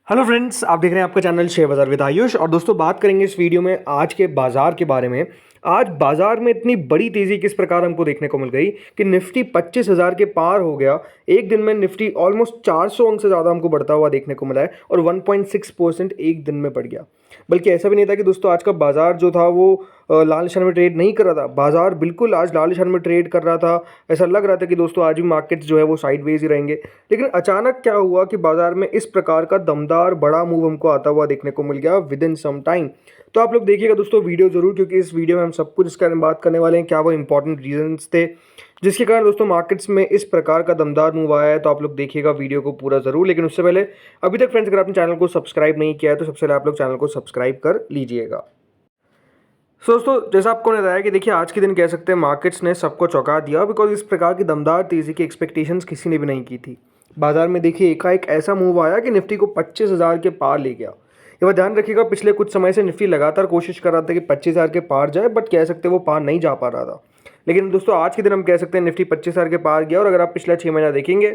Hello friends, आप देख रहे हैं आपका चैनल शेयर बाजार विद आयुष। और दोस्तों, बात करेंगे इस वीडियो में आज के बाजार के बारे में। आज बाजार में इतनी बड़ी तेजी किस प्रकार हमको देखने को मिल गई कि निफ्टी 25,000 के पार हो गया। एक दिन में निफ्टी ऑलमोस्ट 400 अंक से ज़्यादा हमको बढ़ता हुआ देखने को मिला है और 1.6% एक दिन में बढ़ गया। बल्कि ऐसा भी नहीं था कि दोस्तों आज का बाजार जो था वो लाल निशान में ट्रेड नहीं कर रहा था। बाजार बिल्कुल आज लाल निशान में ट्रेड कर रहा था। ऐसा लग रहा था कि दोस्तों आज भी मार्केट्स जो है वो साइडवेज ही रहेंगे। लेकिन अचानक क्या हुआ कि बाजार में इस प्रकार का दमदार बड़ा मूव हमको आता हुआ देखने को मिल गया विद इन सम टाइम। तो आप लोग देखिएगा दोस्तों वीडियो जरूर, क्योंकि इस वीडियो में हम सब कुछ इसके बारे में बात करने वाले हैं। क्या वो इंपॉर्टेंट रीजंस थे जिसके कारण दोस्तों मार्केट्स में इस प्रकार का दमदार मूव आया है। तो आप लोग देखिएगा वीडियो को पूरा जरूर। लेकिन उससे पहले अभी तक फ्रेंड्स अगर आपने चैनल को सब्सक्राइब नहीं किया है तो सबसे पहले आप लोग चैनल को सब्सक्राइब कर लीजिएगा। दोस्तों, जैसा आपको ने बताया कि देखिए आज के दिन कह सकते हैं मार्केट्स ने सबको चौंका दिया, बिकॉज इस प्रकार की दमदार तेजी की एक्सपेक्टेशंस किसी ने भी नहीं की थी। बाजार में देखिए एकाएक ऐसा मूव आया कि निफ्टी को 25,000 के पार ले गया। ये बात ध्यान रखिएगा, पिछले कुछ समय से निफ्टी लगातार कोशिश कर रहा था कि 25,000 के पार जाए, बट कह सकते हैं वो पार नहीं जा पा रहा था। लेकिन दोस्तों आज के दिन हम कह सकते हैं निफ्टी 25,000 के पार गया। और अगर आप पिछला 6 महीना देखेंगे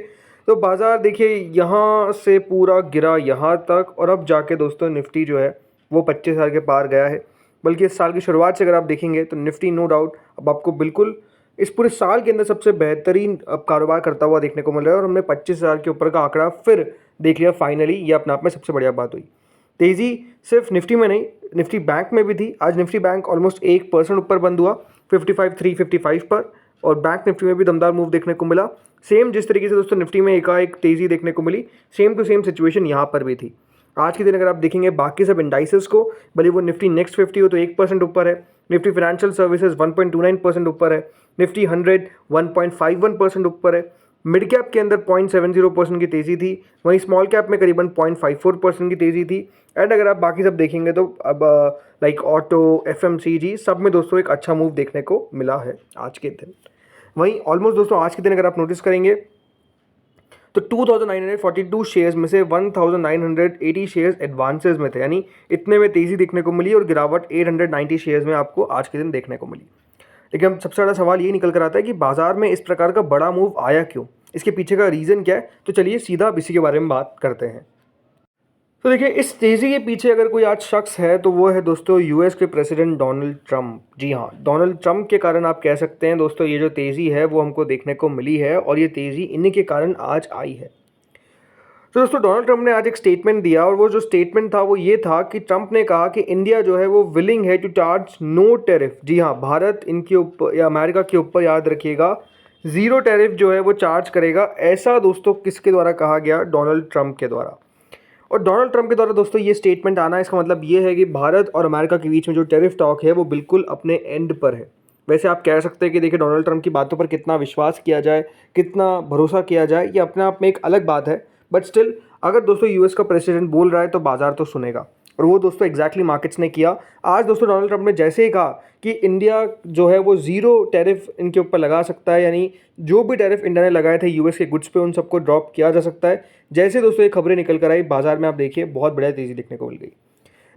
तो बाजार देखिए यहाँ से पूरा गिरा यहाँ तक, और अब जाके दोस्तों निफ्टी जो है वो 25,000 के पार गया है। बल्कि इस साल की शुरुआत से अगर आप देखेंगे तो निफ्टी नो डाउट अब आपको बिल्कुल इस पूरे साल के अंदर सबसे बेहतरीन अब कारोबार करता हुआ देखने को मिल रहा है। और हमने 25,000 के ऊपर का आंकड़ा फिर देख लिया फाइनली। ये अपने आप में सबसे बढ़िया बात हुई। तेज़ी सिर्फ निफ्टी में नहीं, निफ्टी बैंक में भी थी। आज निफ्टी बैंक ऑलमोस्ट 1% ऊपर बंद हुआ 55,355 पर, और बैंक निफ्टी में भी दमदार मूव देखने को मिला। सेम जिस तरीके से दोस्तों निफ्टी में एकाएक तेज़ी देखने को मिली, सेम टू सेम सिचुएशन यहाँ पर भी थी। आज के दिन अगर आप देखेंगे बाकी सब इंडाइसेस को, भले वो निफ्टी नेक्स्ट 50 हो तो 1% ऊपर है, निफ्टी फाइनेंशियल सर्विसेज 1.29% ऊपर है, निफ्टी 100 1.51% ऊपर है, मिड कैप के अंदर 0.70% की तेज़ी थी, वहीं स्मॉल कैप में करीबन 0.54% की तेज़ी थी। एंड अगर आप बाकी सब देखेंगे तो अब लाइक ऑटो, एफएमसीजी सब में दोस्तों एक अच्छा मूव देखने को मिला है आज के दिन। वहीं ऑलमोस्ट दोस्तों आज के दिन अगर आप नोटिस करेंगे तो 2,942 शेयर्स में से 1,980 शेयर्स एडवांसेस में थे, यानी इतने में तेज़ी देखने को मिली, और गिरावट 890 शेयर्स में आपको आज के दिन देखने को मिली। लेकिन अब सबसे बड़ा सवाल ये निकल कर आता है कि बाजार में इस प्रकार का बड़ा मूव आया क्यों, इसके पीछे का रीज़न क्या है। तो चलिए सीधा अब इसी के बारे में बात करते हैं। तो देखिए इस तेज़ी के पीछे अगर कोई आज शख्स है तो वो है दोस्तों यूएस के प्रेसिडेंट डोनाल्ड ट्रंप। जी हाँ, डोनाल्ड ट्रंप के कारण आप कह सकते हैं दोस्तों ये जो तेज़ी है वो हमको देखने को मिली है, और ये तेज़ी इन्हीं के कारण आज आई है। तो दोस्तों डोनाल्ड ट्रंप ने आज एक स्टेटमेंट दिया, और वो जो स्टेटमेंट था वो ये था कि ट्रंप ने कहा कि इंडिया जो है वो विलिंग है टू चार्ज नो टैरिफ। जी हाँ, भारत इनके ऊपर या अमेरिका के ऊपर याद रखिएगा ज़ीरो टैरिफ जो है वो चार्ज करेगा। ऐसा दोस्तों किसके द्वारा कहा गया? डोनाल्ड ट्रंप के द्वारा। और डोनाल्ड ट्रंप के द्वारा दोस्तों ये स्टेटमेंट आना, इसका मतलब ये है कि भारत और अमेरिका के बीच में जो टैरिफ टॉक है वो बिल्कुल अपने एंड पर है। वैसे आप कह सकते हैं कि देखिए डोनाल्ड ट्रंप की बातों पर कितना विश्वास किया जाए, कितना भरोसा किया जाए, ये अपने आप में एक अलग बात है। बट स्टिल अगर दोस्तों यूएस का प्रेसिडेंट बोल रहा है तो बाजार तो सुनेगा, और वो दोस्तों एग्जैक्टली मार्केट्स ने किया। आज दोस्तों डोनाल्ड ट्रंप ने जैसे ही कहा कि इंडिया जो है वो ज़ीरो टैरिफ इनके ऊपर लगा सकता है, यानी जो भी टैरिफ इंडिया ने लगाए थे यूएस के गुड्स पे उन सबको ड्रॉप किया जा सकता है, जैसे दोस्तों ये खबरें निकल कर आई बाजार में आप देखिए बहुत बढ़िया तेज़ी देखने को मिल गई।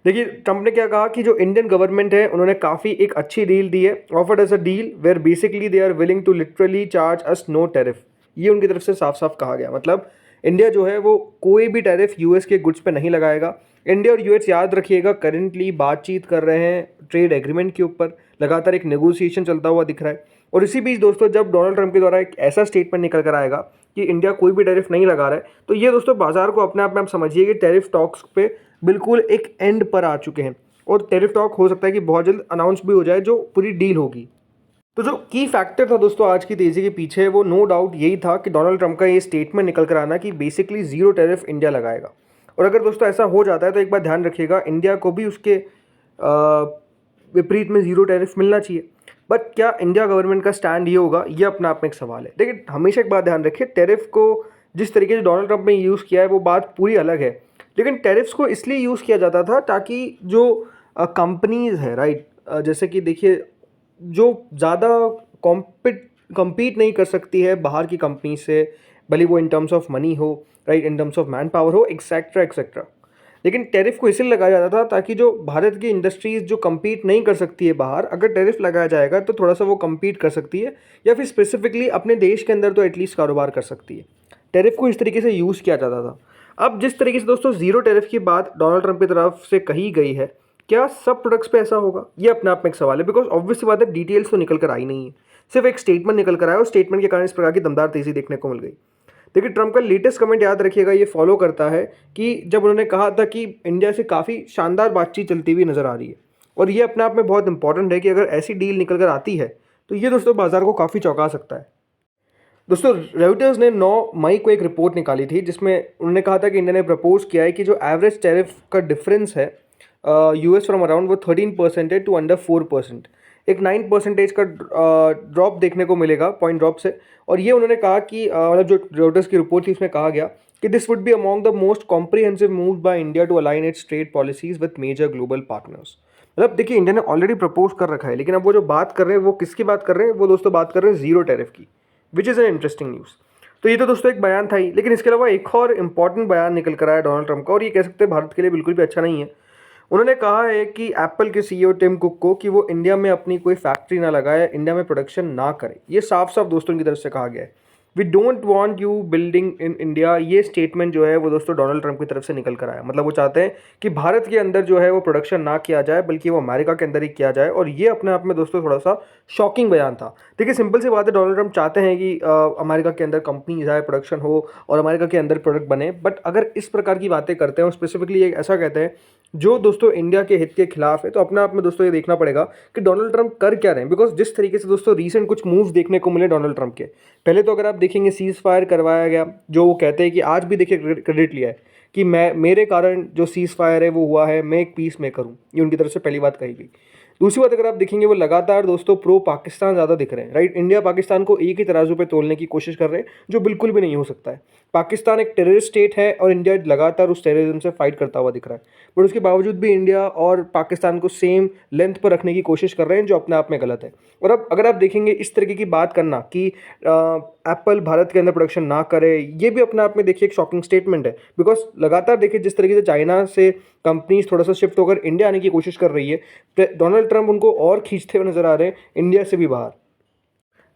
देखिए ट्रंप ने क्या कहा कि जो इंडियन गवर्नमेंट है उन्होंने काफ़ी एक अच्छी डील दी है, offered as a deal where basically they are willing to literally charge us no tariff. ये उनकी तरफ से साफ साफ कहा गया, मतलब इंडिया जो है वो कोई भी टैरिफ यूएस के गुड्स पे नहीं लगाएगा। इंडिया और यूएस याद रखिएगा करेंटली बातचीत कर रहे हैं ट्रेड एग्रीमेंट के ऊपर, लगातार एक नेगोशिएशन चलता हुआ दिख रहा है। और इसी बीच दोस्तों जब डोनाल्ड ट्रंप के द्वारा एक ऐसा स्टेटमेंट निकल कर आएगा कि इंडिया कोई भी टैरिफ नहीं लगा रहा है, तो ये दोस्तों बाजार को अपने आप में आप समझिए कि टैरिफ टॉक्स पे बिल्कुल एक एंड पर आ चुके हैं, और टैरिफ टॉक हो सकता है कि बहुत जल्द अनाउंस भी हो जाए जो पूरी डील होगी। तो जो की फैक्टर था दोस्तों आज की तेज़ी के पीछे वो नो डाउट यही था कि डोनाल्ड ट्रंप का ये स्टेटमेंट निकल कर आना कि बेसिकली ज़ीरो टैरिफ इंडिया लगाएगा। और अगर दोस्तों ऐसा हो जाता है तो एक बात ध्यान रखिएगा, इंडिया को भी उसके विपरीत में ज़ीरो टैरिफ मिलना चाहिए। बट क्या इंडिया गवर्नमेंट का स्टैंड ये होगा, ये अपना आप में एक सवाल है। देखिए हमेशा एक बात ध्यान रखिए, टैरिफ को जिस तरीके से डोनाल्ड ट्रंप ने यूज़ किया है वो बात पूरी अलग है, लेकिन टैरिफ्स को इसलिए यूज़ किया जाता था ताकि जो कंपनीज़ है राइट, जैसे कि देखिए जो ज़्यादा कॉम्पीट नहीं कर सकती है बाहर की कंपनी से, भले वो इन टर्म्स ऑफ मनी हो right, in terms of man power हो, एक्सेट्रा एक्सेट्रा। लेकिन टैरिफ को इसलिए लगाया जाता था ताकि जो भारत की इंडस्ट्रीज़ जो कम्पीट नहीं कर सकती है बाहर, अगर टैरिफ लगाया जाएगा तो थोड़ा सा वो कम्पीट कर सकती है, या फिर स्पेसिफिकली अपने देश के अंदर तो एटलीस्ट कारोबार कर सकती है। टैरिफ को इस तरीके से यूज़ किया जाता था। अब जिस तरीके से दोस्तों जीरो टैरिफ की बात डोनाल्ड ट्रंप की तरफ से कही गई है, क्या सब प्रोडक्ट्स पे ऐसा होगा? ये अपने आप में एक सवाल है, बिकॉज ऑब्वियस सी बात है डिटेल्स तो निकल कर आई नहीं है, सिर्फ एक स्टेटमेंट निकल कर आया और स्टेटमेंट के कारण इस प्रकार की दमदार तेजी देखने को मिल गई। देखिए ट्रंप का लेटेस्ट कमेंट याद रखिएगा, ये फॉलो करता है कि जब उन्होंने कहा था कि इंडिया से काफ़ी शानदार बातचीत चलती हुई नजर आ रही है, और ये अपने आप में बहुत इंपॉर्टेंट है कि अगर ऐसी डील निकल कर आती है तो ये दोस्तों बाजार को काफ़ी चौंका सकता है। दोस्तों रेउटर्स ने 9 मई को एक रिपोर्ट निकाली थी जिसमें उन्होंने कहा था कि इंडिया ने प्रपोज किया है कि जो एवरेज टैरिफ का डिफरेंस है यूएस फ्रॉम अराउंड वो 13% टू अंडर 4%, एक 9% का ड्रॉप देखने को मिलेगा, पॉइंट ड्रॉप से। और ये उन्होंने कहा कि मतलब जो रेउटर्स की रिपोर्ट थी उसमें कहा गया कि this would be among the most comprehensive move by India to align its trade policies with major global partners. मतलब देखिए इंडिया ने ऑलरेडी प्रपोज कर रखा है, लेकिन अब वो जो बात कर रहे हैं वो किसकी बात कर रहे हैं? वो दोस्तों बात कर रहे हैं जीरो टैरिफ की, which is an interesting news. तो ये तो दोस्तों एक बयान था ही, लेकिन इसके अलावा एक और इंपॉर्टेंट बयान निकल कर आया डोनाल्ड ट्रंप का, और ये कह सकते हैं भारत के लिए बिल्कुल भी अच्छा नहीं है। उन्होंने कहा है कि एप्पल के सीईओ टिम कुक को कि वो इंडिया में अपनी कोई फैक्ट्री ना लगाए, इंडिया में प्रोडक्शन ना करे। ये साफ साफ दोस्तों की तरफ से कहा गया है, we don't want you building in India. ये स्टेटमेंट जो है वो दोस्तों डोनाल्ड ट्रंप की तरफ से निकल कर आया। मतलब वो चाहते हैं कि भारत के अंदर जो है वो प्रोडक्शन ना किया जाए, बल्कि वो अमेरिका के अंदर ही किया जाए। और ये अपने आप में दोस्तों थोड़ा सा शॉकिंग बयान था। देखिए सिंपल सी बात है, डोनाल्ड ट्रंप चाहते हैं कि अमेरिका के अंदर कंपनी जाए, प्रोडक्शन हो और अमेरिका के अंदर प्रोडक्ट बने। बट अगर इस प्रकार की बातें करते हैं और स्पेसिफिकली एक ऐसा कहते हैं जो दोस्तों इंडिया के हित के खिलाफ है, तो अपने आप में दोस्तों ये देखना पड़ेगा कि डोनाल्ड ट्रंप कर क्या रहे हैं। बिकॉज जिस तरीके से दोस्तों रीसेंट कुछ मूव्स देखने को मिले डोनाल्ड ट्रंप के, पहले तो अगर आप देखेंगे सीज फायर करवाया गया, जो वो कहते हैं कि आज भी देखिए क्रेडिट लिया है कि मैं मेरे कारण जो सीज फायर है वो हुआ है, मैं एक पीस मेकर हूँ, ये उनकी तरफ से पहली बात कही गई। दूसरी बात अगर आप देखेंगे वो लगातार दोस्तों प्रो पाकिस्तान ज़्यादा दिख रहे हैं, राइट। इंडिया पाकिस्तान को एक ही तराजू पे तोलने की कोशिश कर रहे हैं, जो बिल्कुल भी नहीं हो सकता है। पाकिस्तान एक टेररिस्ट स्टेट है और इंडिया लगातार उस टेररिज्म से फाइट करता हुआ दिख रहा है, बट उसके बावजूद भी इंडिया और पाकिस्तान को सेम लेंथ पर रखने की कोशिश कर रहे हैं, जो अपने आप में गलत है। और अब अगर आप देखेंगे इस तरीके की बात करना कि एप्पल भारत के अंदर प्रोडक्शन ना करे, ये भी अपने आप में देखिए एक शॉकिंग स्टेटमेंट है। बिकॉज लगातार देखिए जिस तरीके से चाइना से कंपनीज थोड़ा सा शिफ्ट होकर इंडिया आने की कोशिश कर रही है, डोनाल्ड ट्रंप उनको और खींचते हुए नजर आ रहे हैं इंडिया से भी बाहर।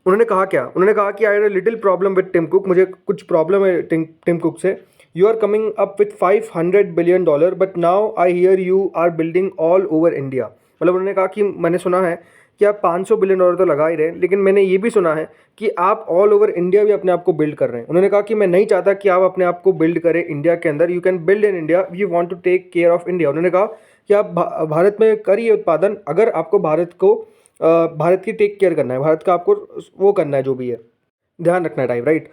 उन्होंने कहा क्या? उन्होंने कहा कि I had a little problem with Tim Cook, मुझे कुछ प्रॉब्लम है टिम कुक से। You are coming up with $500 billion, but now I hear you are building all over India. मतलब उन्होंने कहा कि मैंने सुना है कि आप $500 बिलियन तो लगा ही रहे हैं, लेकिन मैंने ये भी सुना है कि आप ऑल ओवर इंडिया भी अपने आप को बिल्ड कर रहे हैं। उन्होंने कहा कि मैं नहीं चाहता कि आप अपने आप को बिल्ड करें इंडिया के अंदर, you can build in India, you want to take care of India. उन्होंने कहा कि आप भारत में करिए उत्पादन, अगर आपको भारत की टेक केयर करना है, भारत का आपको वो करना है, जो भी है ध्यान रखना है टाइप, राइट।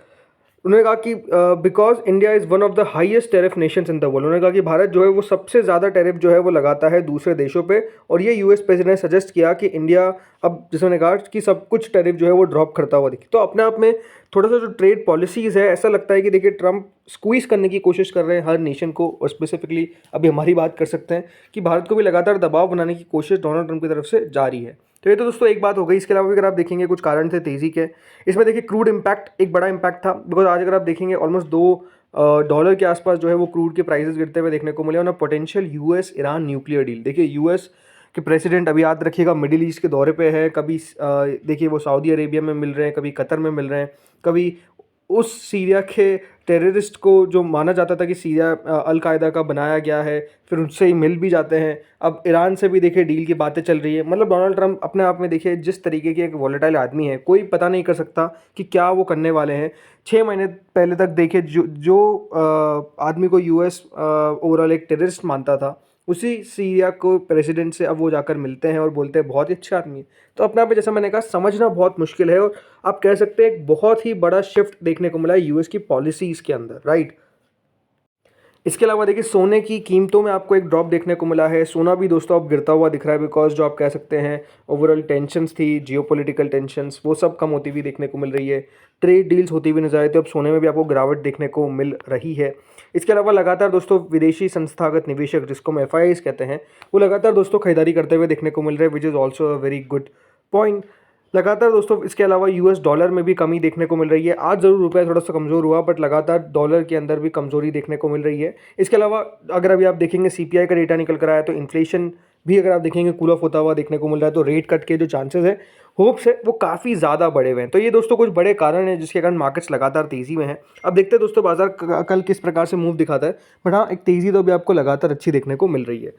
उन्होंने कहा कि because India is one of the highest tariff Nations in the world. उन्होंने कहा कि भारत जो है वो सबसे ज़्यादा टैरिफ जो है वो लगाता है दूसरे देशों पे, और ये यूएस प्रेसिडेंट ने सजेस्ट किया कि इंडिया अब, जैसे उन्होंने कहा कि सब कुछ टैरिफ जो है वो ड्रॉप करता हुआ दिखे। तो अपने आप में थोड़ा सा जो ट्रेड पॉलिसीज़ है, ऐसा लगता है कि देखिए ट्रंप स्क्वीज करने की कोशिश कर रहे हैं हर नेशन को, और स्पेसिफिकली अभी हमारी बात कर सकते हैं कि भारत को भी लगातार दबाव बनाने की कोशिश डोनाल्ड ट्रंप की तरफ से जारी है। तो ये तो दोस्तों एक बात हो गई। इसके अलावा भी अगर आप देखेंगे कुछ कारण थे तेज़ी के, इसमें देखिए क्रूड इम्पैक्ट एक बड़ा इम्पैक्ट था। बिकॉज आज अगर आप देखेंगे ऑलमोस्ट $2 के आसपास जो है वो क्रूड के प्राइसेस गिरते हुए देखने को मिले, और potential US Iran nuclear deal. देखिए यूएस के प्रेसिडेंट अभी याद रखिएगा मिडिल ईस्ट के दौरे पे है, कभी देखिए वो सऊदी अरेबिया में मिल रहे हैं, कभी कतर में मिल रहे हैं, कभी उस सीरिया के टेररिस्ट को जो माना जाता था कि सीरिया अलकायदा का बनाया गया है, फिर उससे ही मिल भी जाते हैं। अब ईरान से भी देखिए डील की बातें चल रही है। मतलब डोनाल्ड ट्रंप अपने आप में देखिए जिस तरीके के एक वॉलेटाइल आदमी है, कोई पता नहीं कर सकता कि क्या वो करने वाले हैं। 6 महीने पहले तक देखिए जो आदमी को यूएस ओवरऑल एक टेररिस्ट मानता था, उसी सीरिया को प्रेसिडेंट से अब वो जाकर मिलते हैं और बोलते हैं बहुत ही अच्छा आदमी है। तो अपने आप में जैसा मैंने कहा समझना बहुत मुश्किल है, और आप कह सकते हैं एक बहुत ही बड़ा शिफ्ट देखने को मिला है यूएस की पॉलिसीज़ के अंदर, राइट। इसके अलावा देखिए सोने की कीमतों में आपको एक ड्रॉप देखने को मिला है। सोना भी दोस्तों अब गिरता हुआ दिख रहा है, बिकॉज जो आप कह सकते हैं ओवरऑल टेंशन्स थी, जियोपॉलिटिकल टेंशन्स, वो सब कम होती हुई देखने को मिल रही है। ट्रेड डील्स होती हुई नजर आई, तो अब सोने में भी आपको गिरावट देखने को मिल रही है। इसके अलावा लगातार दोस्तों विदेशी संस्थागत निवेशक, जिसको हम FIIs कहते हैं, वो लगातार दोस्तों खरीदारी करते हुए देखने को मिल रहे हैं, which is also a very good point. लगातार दोस्तों इसके अलावा यूएस डॉलर में भी कमी देखने को मिल रही है। आज ज़रूर रुपया थोड़ा सा कमज़ोर हुआ, बट लगातार डॉलर के अंदर भी कमज़ोरी देखने को मिल रही है। इसके अलावा अगर अभी आप देखेंगे CPI का डेटा निकल कर आया, तो इन्फ्लेशन भी अगर आप देखेंगे कूल ऑफ होता हुआ देखने को मिल रहा है। तो रेट कट के जो चांसेस है होप्स है वो काफ़ी ज़्यादा बढ़े हुए हैं। तो ये दोस्तों कुछ बड़े कारण हैं जिसके कारण मार्केट्स लगातार तेज़ी में हैं। अब देखते हैं दोस्तों बाजार कल किस प्रकार से मूव दिखाता है, बट हाँ एक तेज़ी तो अभी आपको लगातार अच्छी देखने को मिल रही है।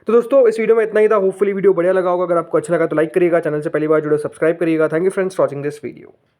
तो दोस्तों इस वीडियो में इतना ही था। होपफुली वीडियो बढ़िया लगा होगा। अगर आपको अच्छा लगा तो लाइक करिएगा, चैनल से पहली बार जुड़े सब्सक्राइब करिएगा। Thank you friends for watching this video.